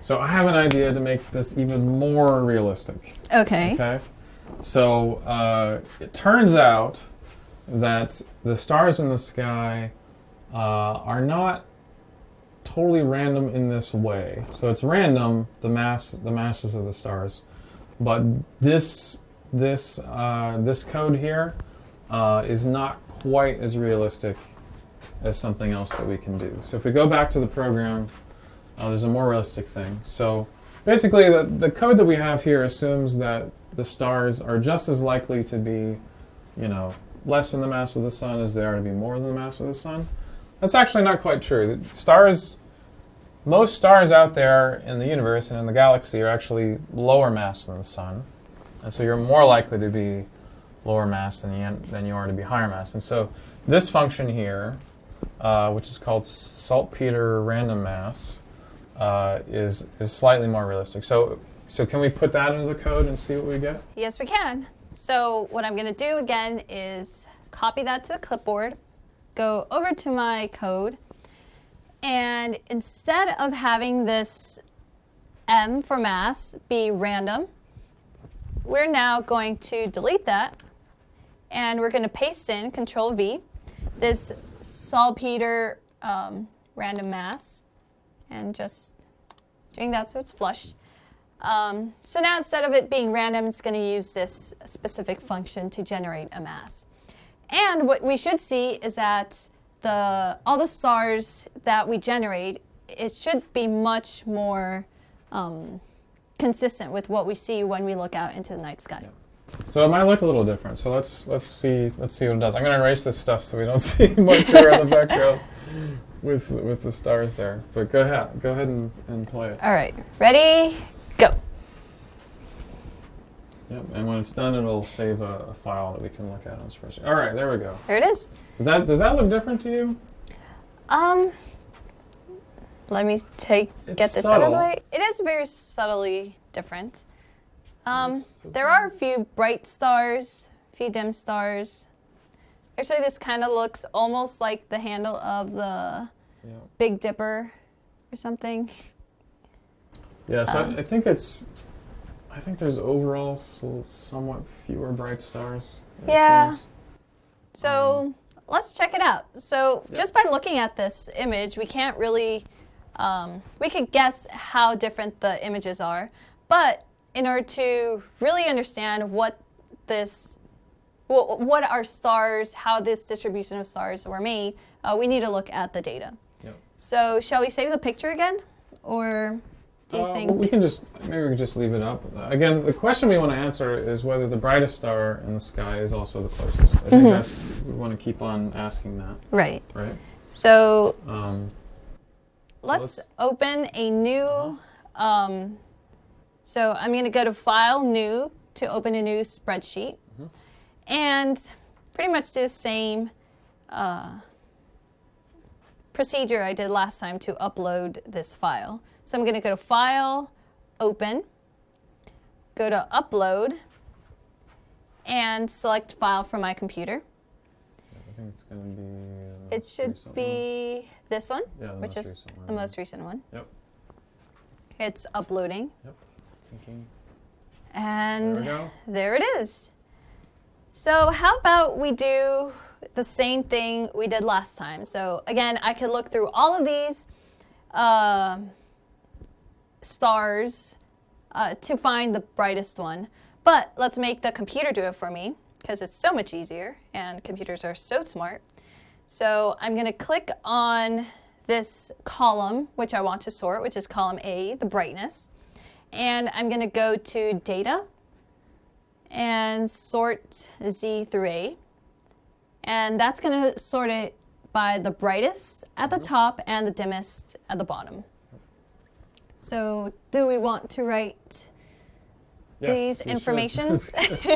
So I have an idea to make this even more realistic. Okay. Okay. So it turns out that the stars in the sky are not totally random in this way. So it's random, the masses of the stars, but this code here is not quite as realistic as something else that we can do. So if we go back to the program, there's a more realistic thing. So basically, the code that we have here assumes that the stars are just as likely to be, less than the mass of the sun as they are to be more than the mass of the sun. That's actually not quite true. Most stars out there in the universe and in the galaxy are actually lower mass than the sun. And so you're more likely to be lower mass than you are to be higher mass. And so this function here, which is called saltpeter random mass, is slightly more realistic. So can we put that into the code and see what we get? Yes, we can. So what I'm going to do again is copy that to the clipboard, go over to my code, and instead of having this m for mass be random, we're now going to delete that, and we're going to paste in, Control V, this saltpeter random mass, and just doing that so it's flush. So now instead of it being random, it's going to use this specific function to generate a mass. And what we should see is that all the stars that we generate, it should be much more consistent with what we see when we look out into the night sky. Yeah. So it might look a little different. So let's see what it does. I'm going to erase this stuff so we don't see marker in the background with the stars there. But go ahead and play it. All right, ready, go. Yep, and when it's done, it'll save a file that we can look at on spreadsheet. All right, there we go. There it is. Does that look different to you? Let me get this out of the way. It is very subtly different. There are a few bright stars, a few dim stars. Actually, this kind of looks almost like the handle of the Big Dipper or something. Yeah, so I think there's overall somewhat fewer bright stars. Yeah. So let's check it out. So just by looking at this image, we can't really, we could guess how different the images are. But in order to really understand what are stars, how this distribution of stars were made, we need to look at the data. Yep. So shall we save the picture again? Or do you think? Maybe we can just leave it up. Again, the question we want to answer is whether the brightest star in the sky is also the closest. I think we want to keep on asking that. Right. Right. So let's open a new. So I'm going to go to File, New, to open a new spreadsheet, and pretty much do the same procedure I did last time to upload this file. So I'm going to go to File, Open, go to Upload, and select File from my computer. I think it's going to be... It should be this one, which is the one. most recent one. Yep. It's uploading. Yep. Thinking. And there we go. There it is. So how about we do the same thing we did last time? So again, I could look through all of these stars to find the brightest one. But let's make the computer do it for me, because it's so much easier, and computers are so smart. So I'm going to click on this column, which I want to sort, which is column A, the brightness. And I'm going to go to Data and sort Z through A. And that's going to sort it by the brightest at the top and the dimmest at the bottom. So do we want to write these informations? Maybe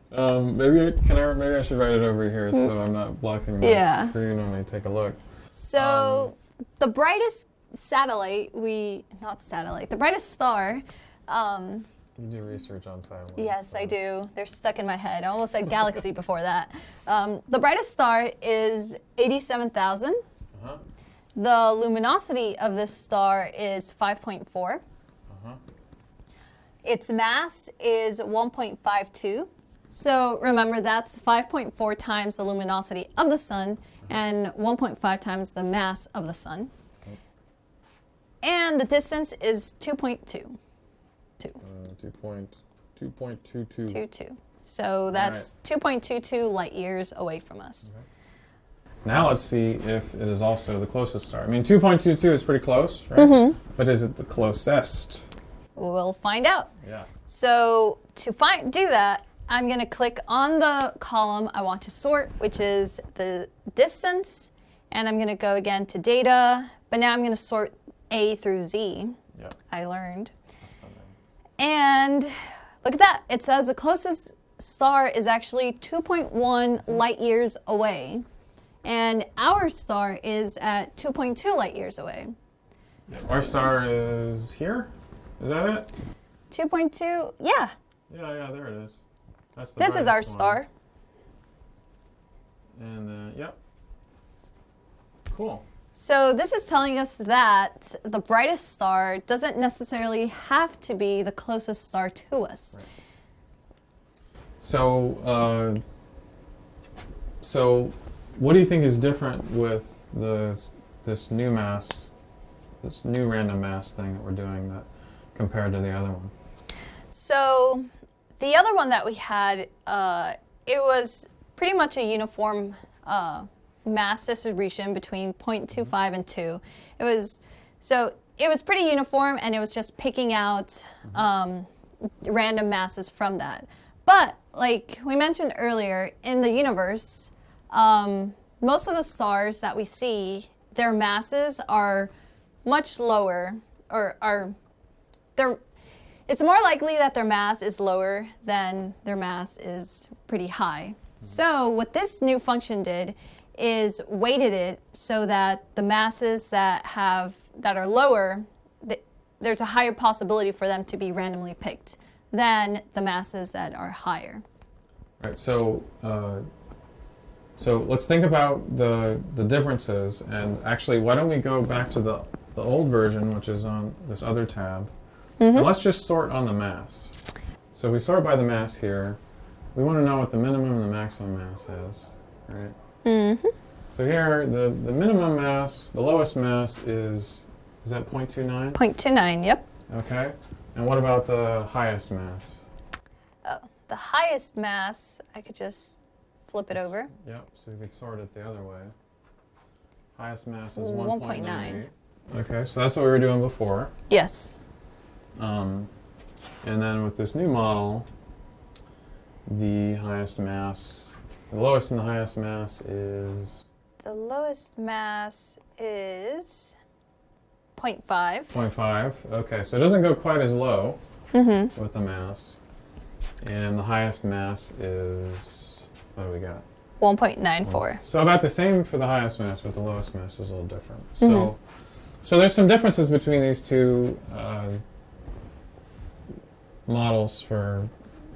I should write it over here so I'm not blocking the screen when we take a look. So the brightest the brightest star. You do research on satellites. Yes, I do. They're stuck in my head. I almost said galaxy before that. The brightest star is 87,000. the luminosity of this star is 5.4. Its mass is 1.52. So remember, that's 5.4 times the luminosity of the sun and 1.5 times the mass of the sun. And the distance is 2.2. 2.22. So that's 2.22 light years away from us. Now let's see if it is also the closest star. I mean, 2.22 is pretty close, right? But is it the closest? We'll find out. Yeah. So to do that, I'm going to click on the column I want to sort, which is the distance. And I'm going to go again to data. But now I'm going to sort A through Z. Yep. I learned. And look at that. It says the closest star is actually 2.1 light years away. And our star is at 2.2 light years away. Our star is here? Is that it? 2.2, yeah. Yeah, there it is. That's the This is our brightest one. star. And, yep. Cool. So this is telling us that the brightest star doesn't necessarily have to be the closest star to us. Right. So, what do you think is different with this new mass, this new random mass thing that we're doing that compared to the other one? So the other one that we had, it was pretty much a uniform mass distribution between 0.25 and 2. It was pretty uniform, and it was just picking out random masses from that. But like we mentioned earlier, in the universe, most of the stars that we see, their masses are much lower, it's more likely that their mass is lower than their mass is pretty high. So what this new function did is weighted it so that the masses that are lower, there's a higher possibility for them to be randomly picked than the masses that are higher. Right. So let's think about the differences, and actually, why don't we go back to the old version, which is on this other tab, and let's just sort on the mass. So if we sort by the mass here, we want to know what the minimum and the maximum mass is, right? So here, the minimum mass, the lowest mass is that 0.29? 0.29, yep. Okay. And what about the highest mass? Oh, the highest mass, I could just flip it over. Yep, so you could sort it the other way. Highest mass is 1.9. 1.98. Okay, so that's what we were doing before. Yes. And then with this new model, the highest mass, the lowest and the highest mass is? The lowest mass is 0.5. 0.5. Okay, so it doesn't go quite as low with the mass. And the highest mass is, what do we got? 1.94. So about the same for the highest mass, but the lowest mass is a little different. So there's some differences between these two models for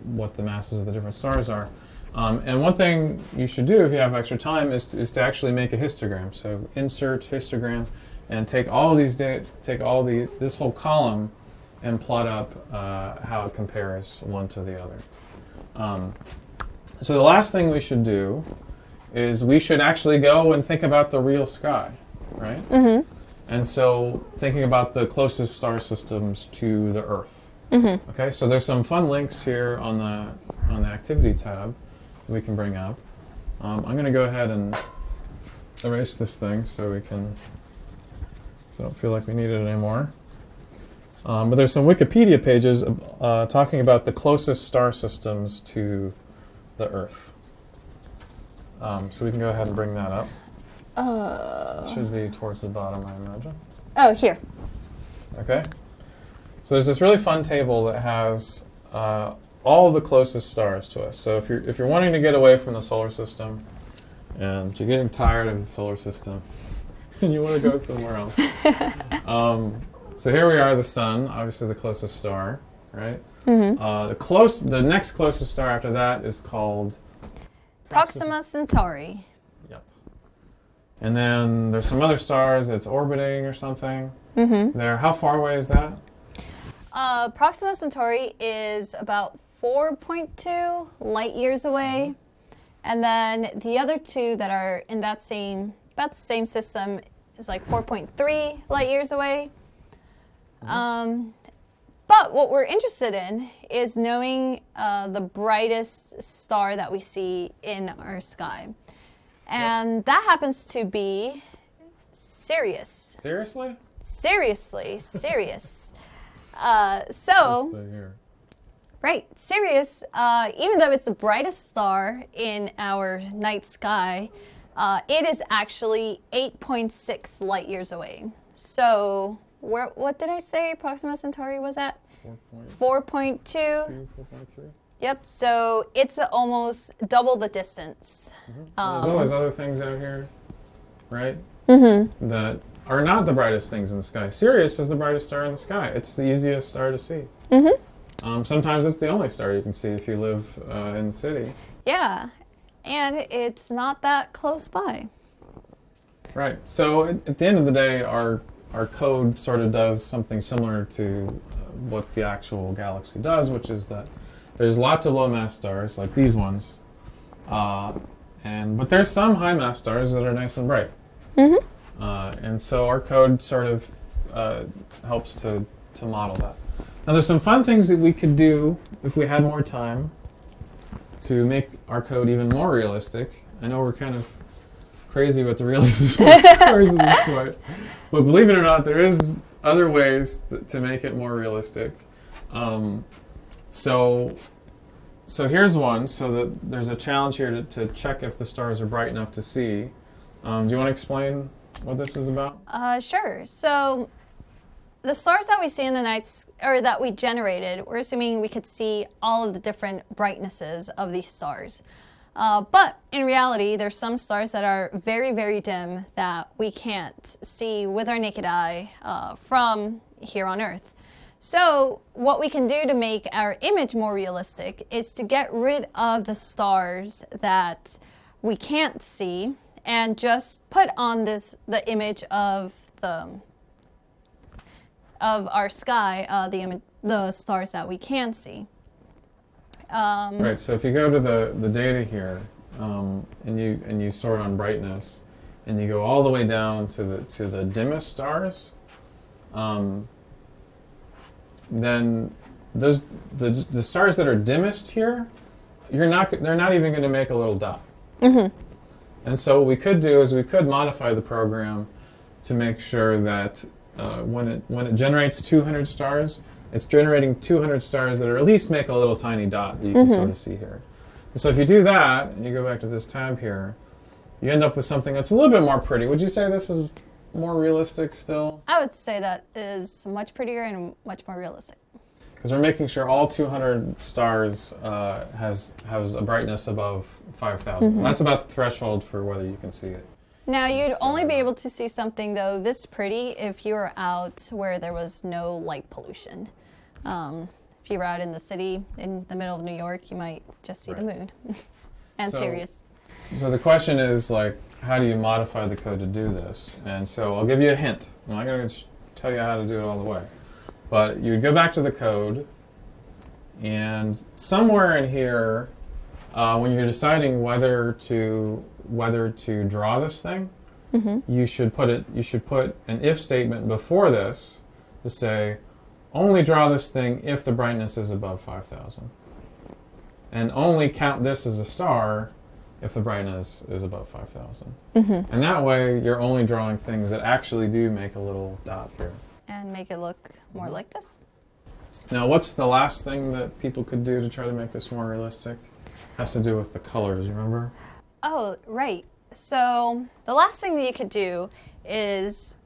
what the masses of the different stars are. And one thing you should do if you have extra time is to actually make a histogram. So insert histogram and take all these this whole column and plot up how it compares one to the other. So the last thing we should do is we should actually go and think about the real sky, right? And so thinking about the closest star systems to the Earth. Okay, so there's some fun links here on the activity tab we can bring up. I'm going to go ahead and erase this thing so I don't feel like we need it anymore. But there's some Wikipedia pages talking about the closest star systems to the Earth. So we can go ahead and bring that up. It should be towards the bottom, I imagine. Oh, here. Okay. So there's this really fun table that has all the closest stars to us. So if you're wanting to get away from the solar system, and you're getting tired of the solar system, and you want to go somewhere else. So here we are, the sun, obviously the closest star, right? The next closest star after that is called Proxima Centauri. Yep. And then there's some other stars that's orbiting or something. There. How far away is that? Proxima Centauri is about 4.2 light years away. And then the other two that are in that about the same system is like 4.3 light years away. But what we're interested in is knowing the brightest star that we see in our sky. And that happens to be Sirius. Seriously? Seriously, Sirius. Right, Sirius, even though it's the brightest star in our night sky, it is actually 8.6 light years away. So, what did I say Proxima Centauri was at? 4.2. 4.3. Yep, so it's almost double the distance. There's always other things out here, right? That are not the brightest things in the sky. Sirius is the brightest star in the sky. It's the easiest star to see. Sometimes it's the only star you can see if you live in the city. Yeah, and it's not that close by. Right. So at the end of the day, our code sort of does something similar to what the actual galaxy does, which is that there's lots of low mass stars like these ones, but there's some high mass stars that are nice and bright. And so our code sort of helps to model that. Now there's some fun things that we could do if we had more time to make our code even more realistic. I know we're kind of crazy with the realism of stars at this point, but believe it or not, there is other ways to make it more realistic. So here's one. So that there's a challenge here to check if the stars are bright enough to see. Do you want to explain what this is about? Sure. So the stars that we see in the nights, or that we generated, we're assuming we could see all of the different brightnesses of these stars. But in reality, there's some stars that are very, very dim that we can't see with our naked eye from here on Earth. So what we can do to make our image more realistic is to get rid of the stars that we can't see and just put on the image of our sky, the stars that we can see. Right. So if you go to the data here, and you sort on brightness, and you go all the way down to the dimmest stars, then the stars that are dimmest here, they're not even going to make a little dot. And so what we could do is we could modify the program to make sure that when it generates 200 stars, it's generating 200 stars that are at least make a little tiny dot that you can sort of see here. And so if you do that, and you go back to this tab here, you end up with something that's a little bit more pretty. Would you say this is more realistic still? I would say that is much prettier and much more realistic. Because we're making sure all 200 stars has a brightness above 5,000. That's about the threshold for whether you can see it. Now, you'd only be able to see something, though, this pretty if you were out where there was no light pollution. If you were out in the city, in the middle of New York, you might just see the moon. And Sirius. So the question is, like, how do you modify the code to do this? And so I'll give you a hint. I'm not going to tell you how to do it all the way. But you'd go back to the code, and somewhere in here, when you're deciding whether to draw this thing, you should put an if statement before this to say, only draw this thing if the brightness is above 5,000. And only count this as a star if the brightness is above 5,000. And that way, you're only drawing things that actually do make a little dot here. And make it look more like this. Now, what's the last thing that people could do to try to make this more realistic? Has to do with the colors, remember? Oh, right. So the last thing that you could do is,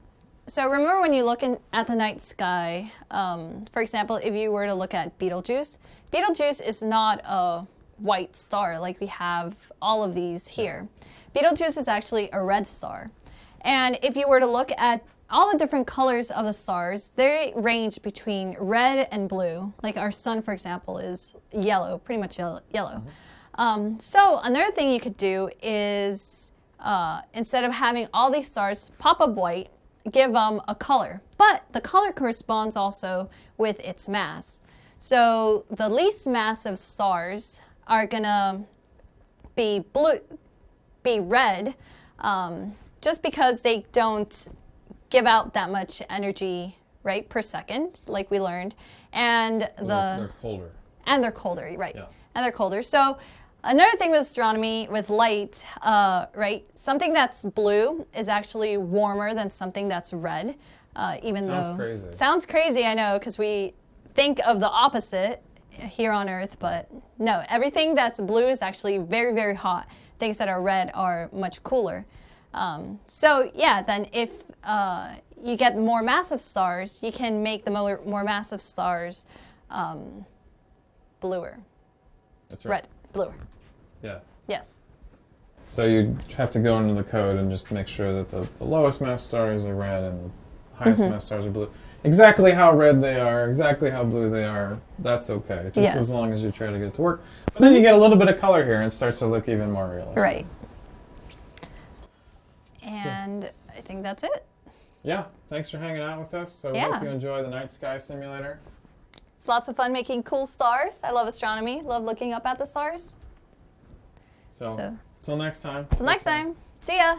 so remember when you look at the night sky, for example, if you were to look at Betelgeuse, Betelgeuse is not a white star like we have all of these here. Betelgeuse is actually a red star. And if you were to look at all the different colors of the stars, they range between red and blue. Like our sun, for example, is yellow, pretty much yellow. So another thing you could do is instead of having all these stars pop up white, give them a color. But the color corresponds also with its mass. So the least massive stars are gonna be red, just because they don't give out that much energy, right, per second, like we learned. And They're colder. And they're colder, right? Yeah. And they're colder. So another thing with astronomy, with light, right? Something that's blue is actually warmer than something that's red, even though Sounds crazy. Sounds crazy, I know, because we think of the opposite here on Earth, but no, everything that's blue is actually very, very hot. Things that are red are much cooler. So yeah, then if you get more massive stars, you can make the more massive stars bluer. That's right. Red, bluer. Yeah. Yes. So you have to go into the code and just make sure that the lowest mass stars are red and the highest mass stars are blue. Exactly how red they are, exactly how blue they are, that's okay. Just as long as you try to get it to work. But then you get a little bit of color here and it starts to look even more realistic. Right. And I think that's it. Yeah, thanks for hanging out with us. So we hope you enjoy the night sky simulator. It's lots of fun making cool stars. I love astronomy, love looking up at the stars. So, till next time. Till next time. See ya.